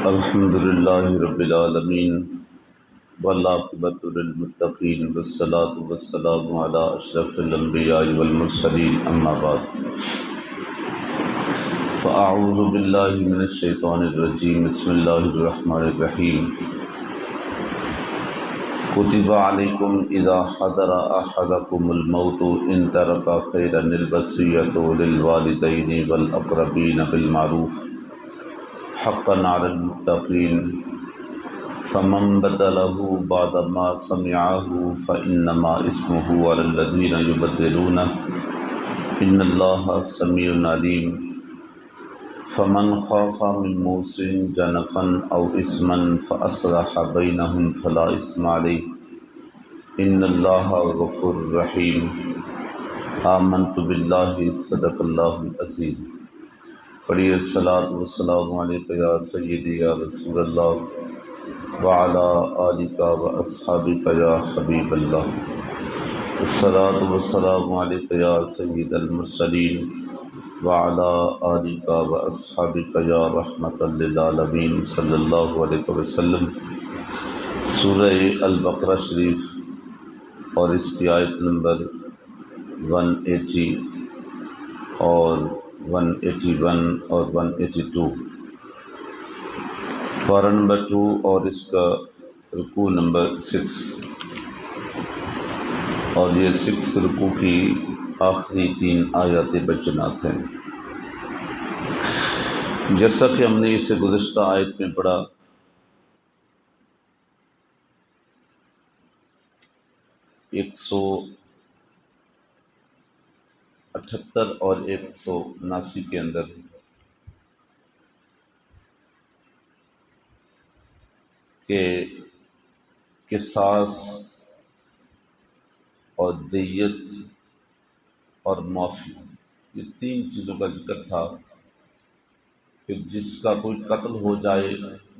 الحمدللہ رب العالمین والعاقبۃ للمتقین والصلاۃ والسلام علی اشرف الانبیاء والمرسلین اما بعد فاعوذ باللہ من الشیطان الرجیم بسم اللہ الرحمن الرحیم کتب علیکم اذا حضر احدکم الموت ان ترک خیرا الوصیۃ للوالدین والاقربین بالمعروف حقا علی المتقین فمن بدله بعد ما سمعه فإنما اسمه على الذين يبدلونه إن الله سميع عليم فمن خاف من موص جنفا أو إثما فأصلح بينهم فلا إثم عليه إن الله غفور رحيم آمنت بالله صدق الله العظيم پڑھیے الصلاۃ والسلام علیک یا سیدی یا رسول اللہ وعلی آلک و اصحابک یا حبیب اللہ الصلاۃ والسلام علیک یا سید المرسلین وعلی آلک و اصحابک یا رحمۃ للعالمین صلی اللہ علیہ وسلم۔ سورہ البقرہ شریف اور اس کی آیت نمبر 180 اور 181 اور 182، پارہ نمبر 2 اور اس کا رکوع نمبر 6، اور یہ 6 رکوع کی آخری 3 آیات بینات ہیں۔ جیسا کہ ہم نے اسے گزشتہ آیت میں پڑھا، 178 اور 179 کے اندر کہ قصاص اور دیت اور معافی، یہ 3 چیزوں کا ذکر تھا کہ جس کا کوئی قتل ہو جائے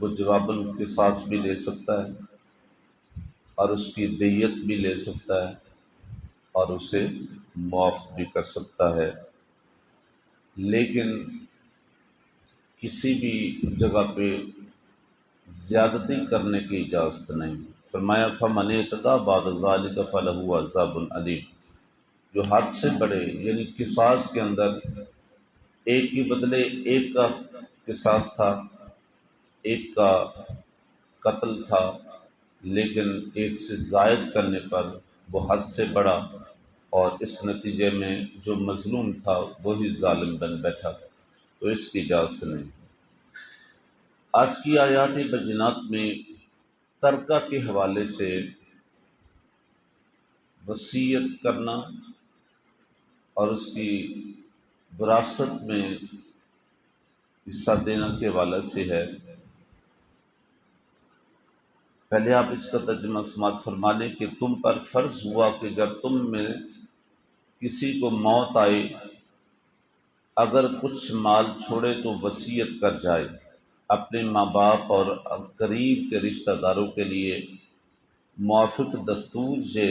وہ جواب القصاص بھی لے سکتا ہے اور اس کی دیت بھی لے سکتا ہے اور اسے معاف بھی کر سکتا ہے، لیکن کسی بھی جگہ پہ زیادتی کرنے کی اجازت نہیں۔ فرمایا فَمَنِ اعْتَدَىٰ بَعْدَ ذَٰلِكَ فَلَهُ عَذَابٌ أَلِيمٌ، جو حد سے بڑھے، یعنی قصاص کے اندر ایک کے بدلے ایک کا قصاص تھا، ایک کا قتل تھا، لیکن ایک سے زائد کرنے پر وہ حد سے بڑھا اور اس نتیجے میں جو مظلوم تھا وہی ظالم بن بیٹھا، تو اس کی اجازت نہیں۔ آج کی آیات بینات میں ترکہ کے حوالے سے وصیت کرنا اور اس کی وراثت میں حصہ دینا کے حوالے سے ہے۔ پہلے آپ اس کا ترجمہ سماعت فرما لیں کہ تم پر فرض ہوا کہ جب تم میں کسی کو موت آئے، اگر کچھ مال چھوڑے تو وصیت کر جائے، اپنے ماں باپ اور قریب کے رشتہ داروں کے لیے موافق دستور یہ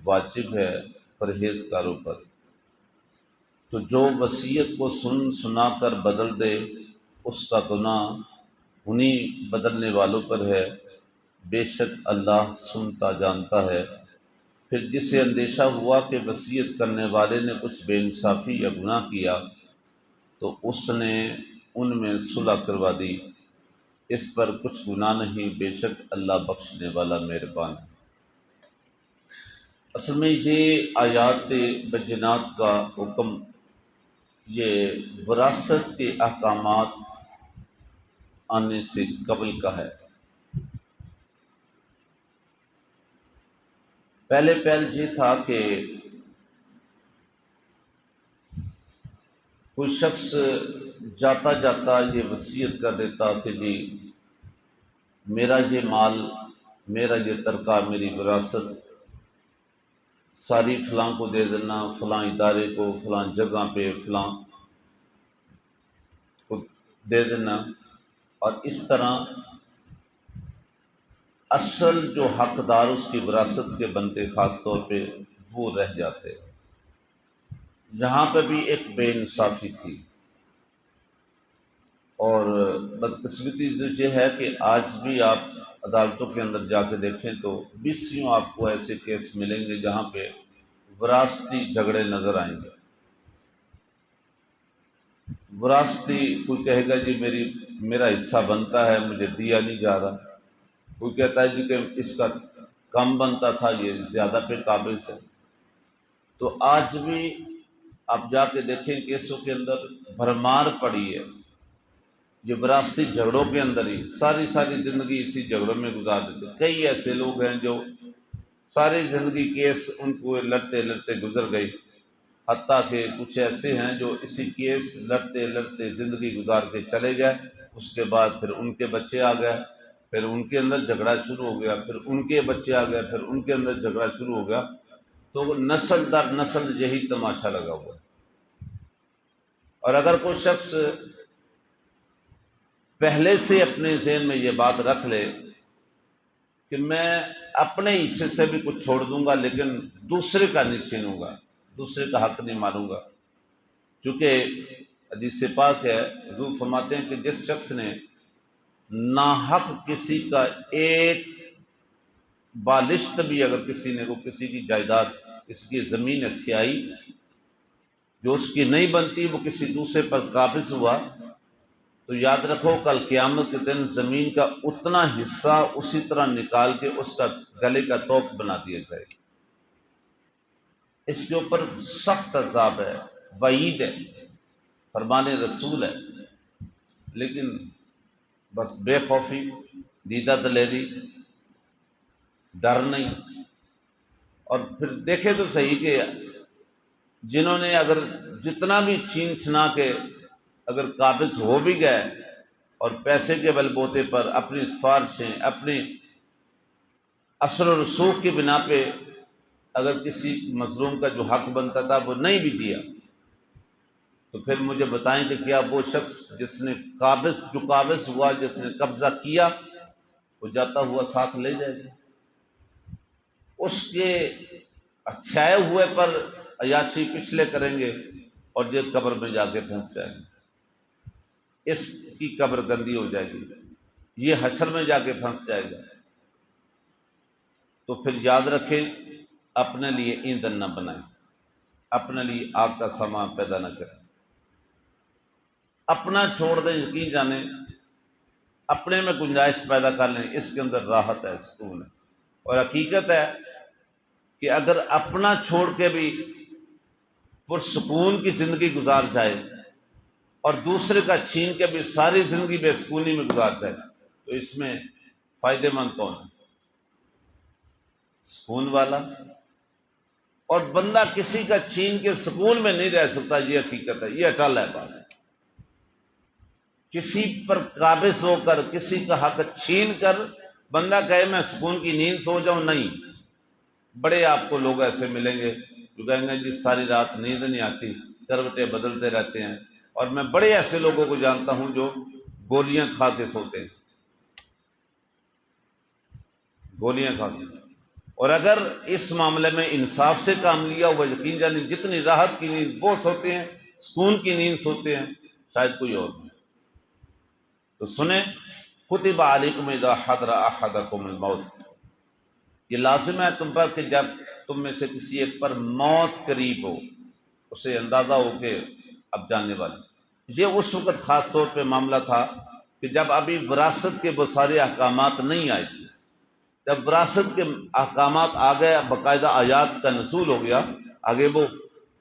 واجب ہے پرہیزگاروں پر۔ تو جو وصیت کو سنا کر بدل دے اس کا گناہ انہی بدلنے والوں پر ہے، بے شک اللہ سنتا جانتا ہے۔ پھر جسے اندیشہ ہوا کہ وصیت کرنے والے نے کچھ بے انصافی یا گناہ کیا تو اس نے ان میں صلح کروا دی، اس پر کچھ گناہ نہیں، بے شک اللہ بخشنے والا مہربان ہے۔ اصل میں یہ آیات بینات کا حکم یہ وراثت کے احکامات آنے سے قبل کا ہے۔ پہلے یہ تھا کہ کوئی شخص جاتا جاتا یہ وصیت کر دیتا کہ جی میرا یہ مال، میرا یہ ترکہ، میری وراثت ساری فلاں کو دے دینا، فلاں ادارے کو، فلاں جگہ پہ فلاں کو دے دینا، اور اس طرح اصل جو حقدار اس کی وراثت کے بنتے خاص طور پہ وہ رہ جاتے۔ یہاں پہ بھی ایک بے انصافی تھی، اور بدقسمتی یہ ہے کہ آج بھی آپ عدالتوں کے اندر جا کے دیکھیں تو بیسیوں آپ کو ایسے کیس ملیں گے جہاں پہ وراثتی جھگڑے نظر آئیں گے۔ وراثتی، کوئی کہے گا جی میرا حصہ بنتا ہے، مجھے دیا نہیں جا رہا، کوئی کہتا ہے جی کہ اس کا کم بنتا تھا، یہ زیادہ پہ قابض ہے۔ تو آج بھی آپ جا کے دیکھیں کیسوں کے اندر بھرمار پڑی ہے، یہ وراثتی جھگڑوں کے اندر ہی ساری زندگی اسی جھگڑوں میں گزار دیتے۔ کئی ایسے لوگ ہیں جو ساری زندگی کیس ان کو لڑتے لڑتے گزر گئی، حتیٰ کہ کچھ ایسے ہیں جو اسی کیس لڑتے لڑتے زندگی گزار کے چلے گئے، اس کے بعد پھر ان کے بچے آ گئے، پھر ان کے اندر جھگڑا شروع ہو گیا، پھر ان کے بچے آ گئے، پھر ان کے اندر جھگڑا شروع ہو گیا، تو وہ نسل در نسل یہی تماشا لگا ہوا ہے۔ اور اگر کوئی شخص پہلے سے اپنے ذہن میں یہ بات رکھ لے کہ میں اپنے حصے سے بھی کچھ چھوڑ دوں گا لیکن دوسرے کا نہیں چھینوں گا، دوسرے کا حق نہیں ماروں گا، کیونکہ حدیث پاک ہے، حضور فرماتے ہیں کہ جس شخص نے ناحق کسی کا ایک بالشت بھی، اگر کسی نے کو کسی کی جائیداد، کسی کی زمین کھیائی جو اس کی نہیں بنتی، وہ کسی دوسرے پر قابض ہوا، تو یاد رکھو کل قیامت کے دن زمین کا اتنا حصہ اسی طرح نکال کے اس کا گلے کا توق بنا دیا جائے گا۔ اس کے اوپر سخت عذاب ہے، وعید ہے، فرمان رسول ہے، لیکن بس بے خوفی، دیدہ دلیری، ڈر نہیں۔ اور پھر دیکھیں تو صحیح کہ جنہوں نے اگر جتنا بھی چھین چھنا کے اگر قابض ہو بھی گئے اور پیسے کے بل بوتے پر اپنی سفارشیں، اپنی اثر و رسوخ کی بنا پہ اگر کسی مظلوم کا جو حق بنتا تھا وہ نہیں بھی دیا، تو پھر مجھے بتائیں کہ کیا وہ شخص جس نے قابض ہوا، جس نے قبضہ کیا، وہ جاتا ہوا ساتھ لے جائے گا؟ اس کے چھائے ہوئے پر عیاشی پچھلے کریں گے اور یہ قبر میں جا کے پھنس جائیں گے، اس کی قبر گندی ہو جائے گی، یہ حشر میں جا کے پھنس جائے گا۔ تو پھر یاد رکھیں، اپنے لیے ایندھن نہ بنائیں، اپنے لیے آگ کا سامان پیدا نہ کریں، اپنا چھوڑ دیں، یقین جانیں اپنے میں گنجائش پیدا کر لیں، اس کے اندر راحت ہے، سکون ہے۔ اور حقیقت ہے کہ اگر اپنا چھوڑ کے بھی پرسکون کی زندگی گزار جائے اور دوسرے کا چھین کے بھی ساری زندگی بے سکونی میں گزار جائے، تو اس میں فائدے مند کون ہے؟ سکون والا۔ اور بندہ کسی کا چھین کے سکون میں نہیں رہ سکتا، یہ حقیقت ہے، یہ اٹل ہے بات۔ کسی پر قابض ہو کر کسی کا حق چھین کر بندہ کہے میں سکون کی نیند سو جاؤں، نہیں۔ بڑے آپ کو لوگ ایسے ملیں گے جو کہیں گے جی ساری رات نیند نہیں آتی، کروٹیں بدلتے رہتے ہیں، اور میں بڑے ایسے لوگوں کو جانتا ہوں جو گولیاں کھا کے سوتے ہیں، گولیاں کھا کے۔ اور اگر اس معاملے میں انصاف سے کام لیا ہوا، یقین جانی جتنی راحت کی نیند وہ سوتے ہیں، سکون کی نیند سوتے ہیں، شاید کوئی اور نہیں۔ تو سنیں، کتب علیکم اذا حضر احدکم الموت، یہ لازم ہے تم پر کہ جب تم میں سے کسی ایک پر موت قریب ہو، اسے اندازہ ہو کہ اب جانے والی۔ یہ اس وقت خاص طور پہ معاملہ تھا کہ جب ابھی وراثت کے وہ سارے احکامات نہیں آئے تھے۔ جب وراثت کے احکامات آ گئے، باقاعدہ آیات کا نزول ہو گیا، آگے وہ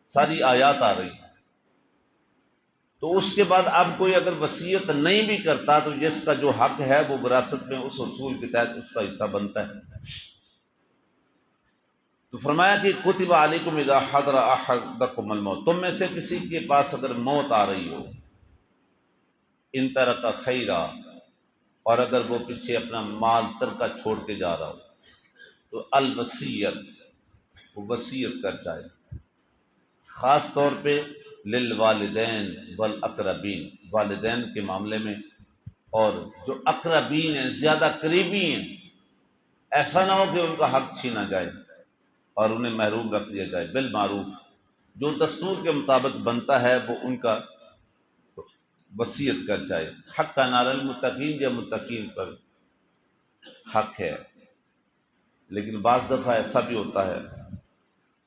ساری آیات آ رہی ہیں، تو اس کے بعد اب کوئی اگر وصیت نہیں بھی کرتا تو جس کا جو حق ہے وہ وراثت میں اس اصول کے تحت اس کا حصہ بنتا ہے۔ تو فرمایا کہ کتب علیکم اذا حضر احدکم الموت، تم میں سے کسی کے پاس اگر موت آ رہی ہو، ان ترک خیرا، اور اگر وہ پیچھے اپنا مال ترکہ چھوڑ کے جا رہا ہو، تو الوصیت، وہ وصیت کر جائے، خاص طور پہ للوالدین والاقربین، والدین کے معاملے میں، اور جو اقربین ہیں، زیادہ قریبی ہیں، ایسا نہ ہو کہ ان کا حق چھینا جائے اور انہیں محروم رکھ دیا جائے، بالمعروف، جو دستور کے مطابق بنتا ہے وہ ان کا وصیت کر جائے۔ حق نال المتقین جو متقین پر حق ہے، لیکن بعض دفعہ ایسا بھی ہوتا ہے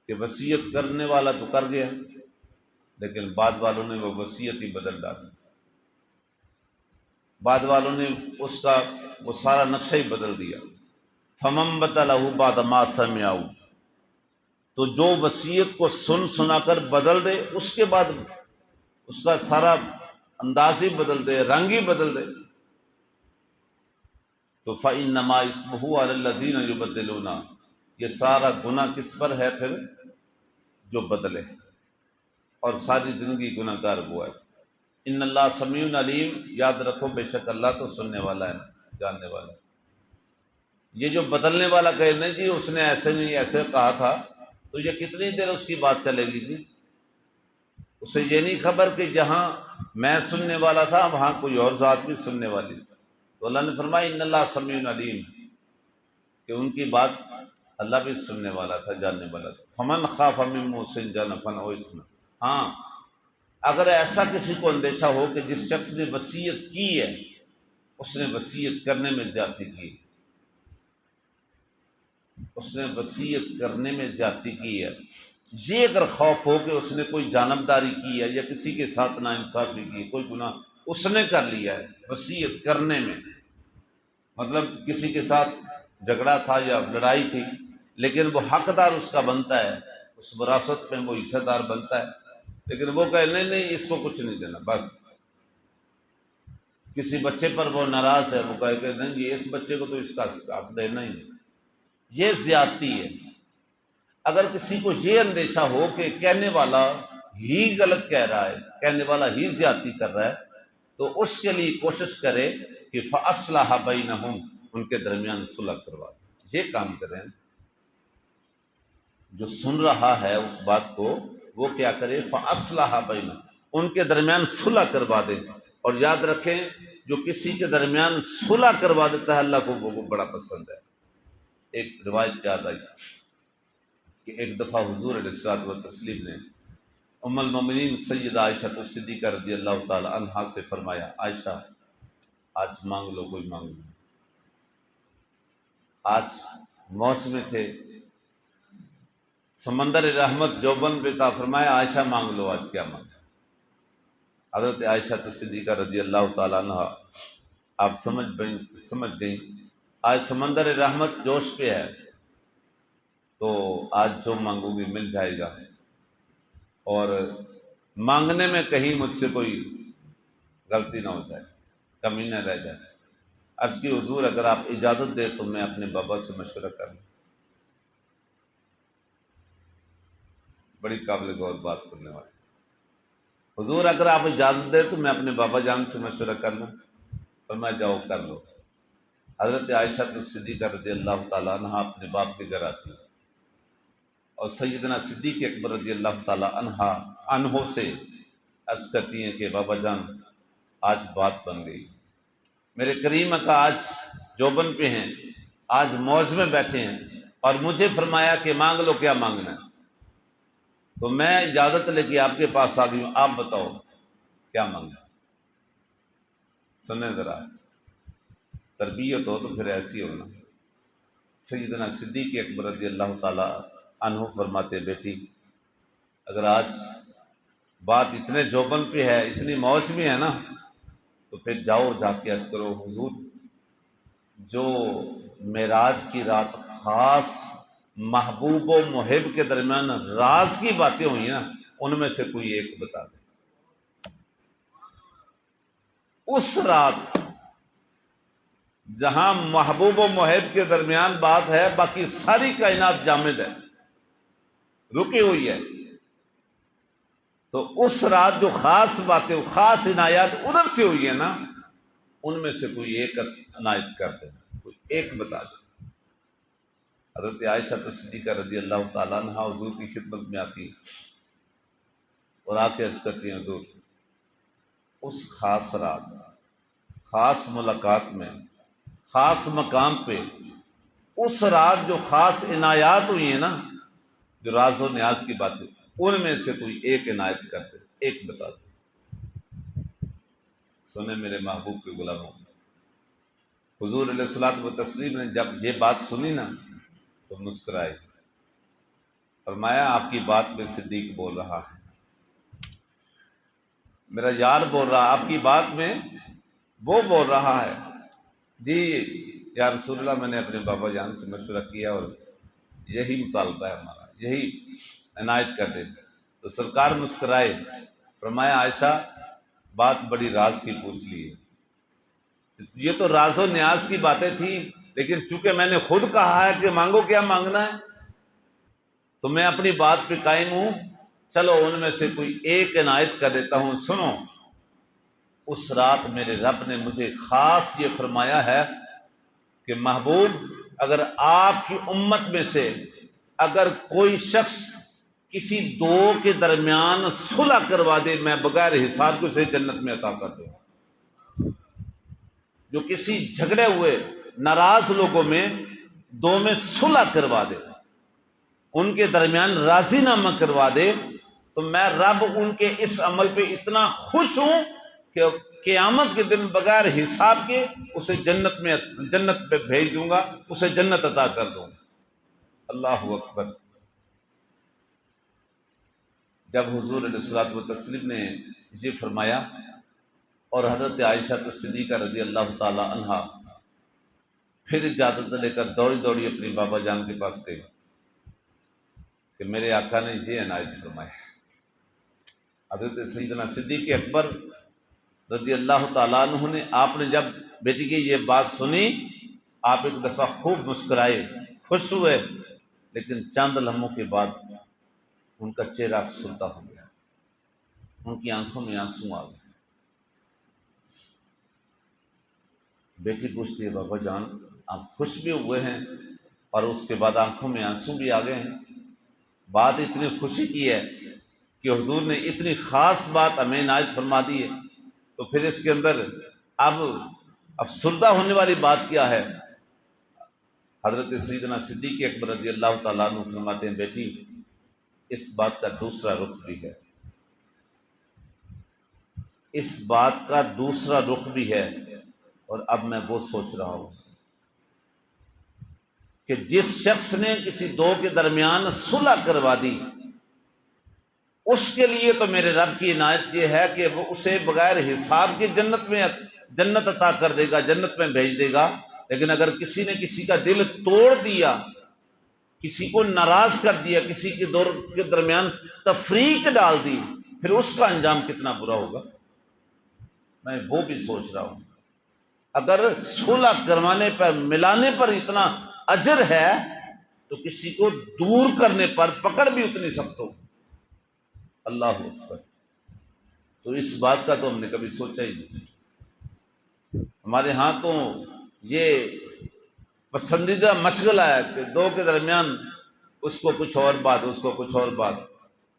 کہ وصیت کرنے والا تو کر گیا، لیکن بعد والوں نے وہ وصیت ہی بدل ڈالی، بعد والوں نے اس کا وہ سارا نقشہ ہی بدل دیا۔ فمن بدلہ بعد ما سمعہ، تو جو وصیت کو سن سنا کر بدل دے، اس کے بعد اس کا سارا انداز ہی بدل دے، رنگ ہی بدل دے، تو فإنما اسمہ علی الذین یبدلون، یہ سارا گناہ کس پر ہے پھر؟ جو بدلے، اور ساری زندگی گناہ گار ہوا ہے۔ ان اللہ سمیع علیم، یاد رکھو بے شک اللہ تو سننے والا ہے، جاننے والا ہے۔ یہ جو بدلنے والا کہے نہیں جی اس نے ایسے نہیں ایسے کہا تھا، تو یہ کتنی دیر اس کی بات چلے گی جی؟ اسے یہ نہیں خبر کہ جہاں میں سننے والا تھا وہاں کوئی اور ذات بھی سننے والی تھی۔ تو اللہ نے فرمایا ان اللہ سمیع علیم، کہ ان کی بات اللہ بھی سننے والا تھا، جاننے والا تھا۔ فمن خاف من موص جنفا او اثما، ہاں اگر ایسا کسی کو اندیشہ ہو کہ جس شخص نے وصیت کی ہے اس نے وصیت کرنے میں زیادتی کی، اس نے وصیت کرنے میں زیادتی کی ہے، یہ اگر خوف ہو کہ اس نے کوئی جانبداری کی ہے یا کسی کے ساتھ ناانصافی کی، کوئی گناہ اس نے کر لیا ہے وصیت کرنے میں، مطلب کسی کے ساتھ جھگڑا تھا یا لڑائی تھی، لیکن وہ حقدار اس کا بنتا ہے، اس وراثت میں وہ حصہ دار بنتا ہے، لیکن وہ کہے نہیں نہیں اس کو کچھ نہیں دینا، بس کسی بچے پر وہ ناراض ہے، وہ کہے کہ نہیں جی اس بچے کو تو اس کا حق دینا ہی نہیں، یہ زیادتی ہے۔ اگر کسی کو یہ اندیشہ ہو کہ کہنے والا ہی غلط کہہ رہا ہے، کہنے والا ہی زیادتی کر رہا ہے، تو اس کے لیے کوشش کرے کہ فَأَصْلَحَ بَيْنَهُمْ، ان کے درمیان صلح کروا دے، یہ کام کریں۔ جو سن رہا ہے اس بات کو وہ کیا کرے؟ فَأَصْلَحَ بَيْنَهُمْ، ان کے درمیان صلح کروا دے۔ اور یاد رکھیں جو کسی کے درمیان صلح کروا دیتا ہے اللہ کو وہ بڑا پسند ہے۔ ایک روایت یاد آئی کہ ایک دفعہ حضور علیہ الصلوۃ والتسلیم نے ام المومنین سیدہ عائشہ صدیقہ رضی اللہ تعالی عنہا سے فرمایا، عائشہ آج مانگ لو، کوئی مانگ لو۔ آج موج میں تھے، سمندر رحمت جوبن پہ تھا، فرمایا عائشہ مانگ لو، آج کیا مانگا؟ حضرت عائشہ صدیقہ رضی اللہ تعالی عنہا آپ سمجھ گئیں آج سمندر رحمت جوش پہ ہے، تو آج جو مانگوں گی مل جائے گا، اور مانگنے میں کہیں مجھ سے کوئی غلطی نہ ہو جائے، کمی نہ رہ جائے۔ عرض کی حضور اگر آپ اجازت دیں تو میں اپنے بابا سے مشورہ کر لوں۔ بڑی قابل غور بات سننے والی، حضور اگر آپ اجازت دیں تو میں اپنے بابا جان سے مشورہ کر لوں، فرمایا جاؤ کر لو۔ حضرت عائشہ صدیقہ رضی اللہ تعالیٰ عنہ اپنے باپ کے گھر آتی اور سیدنا صدیق اکبر رضی اللہ تعالیٰ عنہ سے عرض کرتی ہیں کہ بابا جان آج بات بن گئی، میرے کریم کا آج جوبن پہ ہیں، آج موج میں بیٹھے ہیں، اور مجھے فرمایا کہ مانگ لو کیا مانگنا ہے، تو میں اجازت لے کے آپ کے پاس آ گئی ہوں، آپ بتاؤ کیا مانگنا؟ سنیں ذرا، تربیت ہو تو پھر ایسی ہونا۔ سیدنا صدیق اکبر رضی اللہ تعالیٰ عنہ فرماتے بیٹی اگر آج بات اتنے جوبن پہ ہے، اتنی موج میں ہے نا، تو پھر جاؤ جا کے عرض کرو حضور جو معراج کی رات خاص محبوب و محب کے درمیان راز کی باتیں ہوئی نا، ان میں سے کوئی ایک بتا دیں۔ اس رات جہاں محبوب و محب کے درمیان بات ہے، باقی ساری کائنات جامد ہے، رکی ہوئی ہے، تو اس رات جو خاص باتیں خاص عنایات ادھر سے ہوئی ہیں نا، ان میں سے کوئی ایک عنایت کر دیں، کوئی ایک بتا دیں۔ حضرت عائشہ صدیقہ رضی اللہ تعالیٰ عنہ حضور کی خدمت میں آتی اور آ کے عرض کرتی ہیں حضور اس خاص رات، خاص ملاقات میں، خاص مقام پہ، اس رات جو خاص عنایات ہوئی ہیں نا، جو راز و نیاز کی باتیں، ان میں سے کوئی ایک عنایت کر دے، ایک بتا دے۔ سنیں میرے محبوب کے غلاموں، حضور علیہ الصلوۃ والتسلیم نے جب یہ بات سنی نا تو مسکرائے، فرمایا آپ کی بات میں صدیق بول رہا ہے، میرا یار بول رہا، آپ کی بات میں وہ بول رہا ہے۔ جی یا رسول اللہ، میں نے اپنے بابا جان سے مشورہ کیا اور یہی مطالبہ ہے ہمارا، یہی عنایت کر دیں۔ تو سرکار مسکرائے، فرمایا عائشہ بات بڑی راز کی پوچھ لی ہے، یہ تو راز و نیاز کی باتیں تھیں، لیکن چونکہ میں نے خود کہا ہے کہ مانگو کیا مانگنا ہے، تو میں اپنی بات پہ قائم ہوں، چلو ان میں سے کوئی ایک عنایت کر دیتا ہوں۔ سنو، اس رات میرے رب نے مجھے خاص یہ فرمایا ہے کہ محبوب، اگر آپ کی امت میں سے اگر کوئی شخص کسی دو کے درمیان صلح کروا دے، میں بغیر حساب کے اسے جنت میں عطا کر دوں۔ جو کسی جھگڑے ہوئے ناراض لوگوں میں دو میں صلح کروا دے، ان کے درمیان راضی نامہ کروا دے، تو میں رب ان کے اس عمل پہ اتنا خوش ہوں کہ قیامت کے دن بغیر حساب کے اسے جنت پہ بھیج دوں گا، اسے جنت عطا کر دوں گا۔ اللہ اکبر۔ جب حضور علیہ الصلوۃ والتسلیم نے یہ فرمایا اور حضرت عائشہ صدیقہ رضی اللہ تعالی عنہا پھر اجازت لے کر دوڑی دوڑی اپنی بابا جان کے پاس گئی کہ میرے آقا نے یہ عنایت فرمایا۔ حضرت سیدنا صدیق اکبر رضی اللہ تعالیٰ عنہ نے، آپ نے جب بیٹی کی یہ بات سنی، آپ ایک دفعہ خوب مسکرائے، خوش ہوئے، لیکن چند لمحوں کے بعد ان کا چہرہ افسردہ ہو گیا، ان کی آنکھوں میں آنسو آ گئے۔ بیٹی پوچھتی ہے بابا جان آپ خوش بھی ہوئے ہیں اور اس کے بعد آنکھوں میں آنسو بھی آ گئے ہیں، بات اتنی خوشی کی ہے کہ حضور نے اتنی خاص بات ہمیں عنایت فرما دی ہے، تو پھر اس کے اندر اب افسردہ ہونے والی بات کیا ہے؟ حضرت سیدنا صدیق اکبر رضی اللہ تعالیٰ عنہ فرماتے ہیں بیٹی، اس بات کا دوسرا رخ بھی ہے، اس بات کا دوسرا رخ بھی ہے، اور اب میں وہ سوچ رہا ہوں کہ جس شخص نے کسی دو کے درمیان صلح کروا دی، اس کے لیے تو میرے رب کی عنایت یہ ہے کہ وہ اسے بغیر حساب کے جنت عطا کر دے گا، جنت میں بھیج دے گا۔ لیکن اگر کسی نے کسی کا دل توڑ دیا، کسی کو ناراض کر دیا، کسی کے درمیان تفریق ڈال دی، پھر اس کا انجام کتنا برا ہوگا، میں وہ بھی سوچ رہا ہوں۔ اگر صلح کروانے پر، ملانے پر اتنا اجر ہے، تو کسی کو دور کرنے پر پکڑ بھی اتنی سخت ہو۔ اللہ اکبر۔ تو اس بات کا تو ہم نے کبھی سوچا ہی نہیں۔ ہمارے ہاں تو یہ پسندیدہ مشغلہ ہے کہ دو کے درمیان اس کو کچھ اور بات، اس کو کچھ اور بات،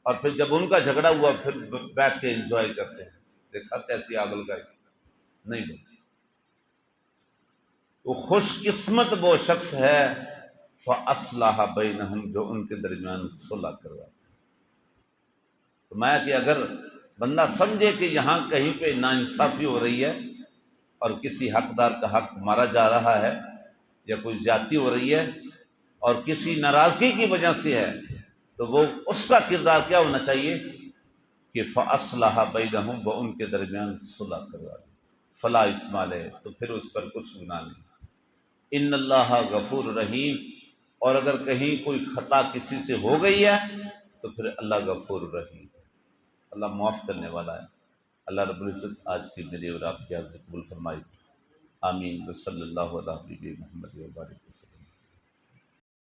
اور پھر جب ان کا جھگڑا ہوا پھر بیٹھ کے انجوائے کرتے ہیں، دیکھا کیسی آگ لگائی۔ نہیں بولتے وہ خوش قسمت وہ شخص ہے فَأَصْلَحَ بَيْنَهُمْ، جو ان کے درمیان صلح کرواتا۔ تو میں کہ اگر بندہ سمجھے کہ یہاں کہیں پہ ناانصافی ہو رہی ہے اور کسی حقدار کا حق مارا جا رہا ہے یا کوئی زیادتی ہو رہی ہے اور کسی ناراضگی کی وجہ سے ہے، تو وہ اس کا کردار کیا ہونا چاہیے کہ فَأَصْلَحَ بَيْنَهُمْ، وہ ان کے درمیان صلح کروا دے، فلا اثم علیہ، تو پھر اس پر کچھ گناہ نہیں۔ ان اللہ غفور رحیم، اور اگر کہیں کوئی خطا کسی سے ہو گئی ہے تو پھر اللہ غفور رحیم، اللہ معاف کرنے والا ہے۔ اللہ رب العزت آج کی میری اور آپ کی حاضری قبول فرمائی، آمین۔ وصلی اللہ علیہ حبیب محمد وبارک وسلم۔